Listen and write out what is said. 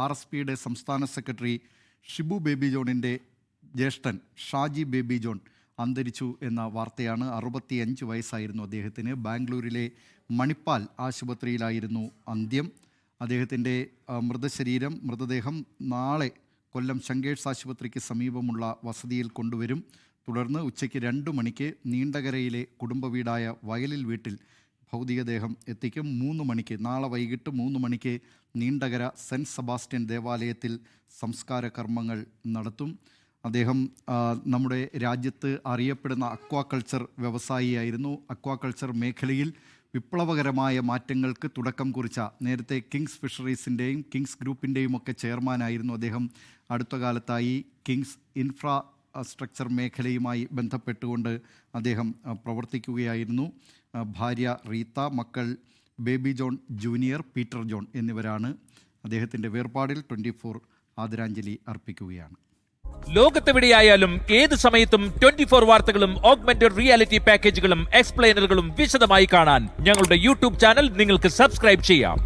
RSPയുടെ സംസ്ഥാന secretary Shibu baby ജോണിൻ്റെ ജ്യേഷ്ഠൻ Shaji baby John അന്തരിച്ചു എന്ന വാർത്തയാണ്. 65 വയസ്സായിരുന്നു അദ്ദേഹത്തിന്. ബാംഗ്ലൂരിലെ മണിപ്പാൽ ആശുപത്രിയിലായിരുന്നു അന്ത്യം. അദ്ദേഹത്തിൻ്റെ മൃതദേഹം നാളെ കൊല്ലം ശങ്കേഴ്സ് ആശുപത്രിക്ക് സമീപമുള്ള വസതിയിൽ കൊണ്ടുവരും. തുടർന്ന് ഉച്ചയ്ക്ക് 2 മണിക്ക് നീണ്ടകരയിലെ കുടുംബ വീടായ വയലിൽ വീട്ടിൽ ഭൗതികദേഹം എത്തിക്കും. 3 മണിക്ക് നാളെ വൈകിട്ട് 3 മണിക്ക് നീണ്ടകര സെൻറ്റ് സെബാസ്റ്റ്യൻ ദേവാലയത്തിൽ സംസ്കാര കർമ്മങ്ങൾ നടത്തും. അദ്ദേഹം നമ്മുടെ രാജ്യത്ത് അറിയപ്പെടുന്ന അക്വാകൾച്ചർ വ്യവസായിയായിരുന്നു. അക്വാകൾച്ചർ മേഖലയിൽ വിപ്ലവകരമായ മാറ്റങ്ങൾക്ക് തുടക്കം കുറിച്ച, നേരത്തെ കിങ്സ് ഫിഷറീസിൻ്റെയും കിങ്സ് ഗ്രൂപ്പിൻ്റെയും ഒക്കെ ചെയർമാനായിരുന്നു അദ്ദേഹം. അടുത്ത കാലത്തായി കിങ്സ് ഇൻഫ്രാസ്ട്രക്ചർ മേഖലയുമായി ബന്ധപ്പെട്ടുകൊണ്ട് അദ്ദേഹം പ്രവർത്തിക്കുകയായിരുന്നു. ഭാര്യ റീത്ത, മക്കൾ baby John junior, Peter John എന്നിവരാണ്. അദ്ദേഹത്തിൻ്റെ വേർപാടിൽ 24 ആദരാഞ്ജലി അർപ്പിക്കുകയാണ്. ലോകത്തെവിടെയായാലും ഏത് സമയത്തും 24 വാർത്തകളും ഓഗ്മെന്റഡ് റിയാലിറ്റി പാക്കേജുകളും എക്സ്പ്ലെയിനറുകളും വിശദമായി കാണാൻ ഞങ്ങളുടെ യൂട്യൂബ് ചാനൽ നിങ്ങൾക്ക് സബ്സ്ക്രൈബ് ചെയ്യാം.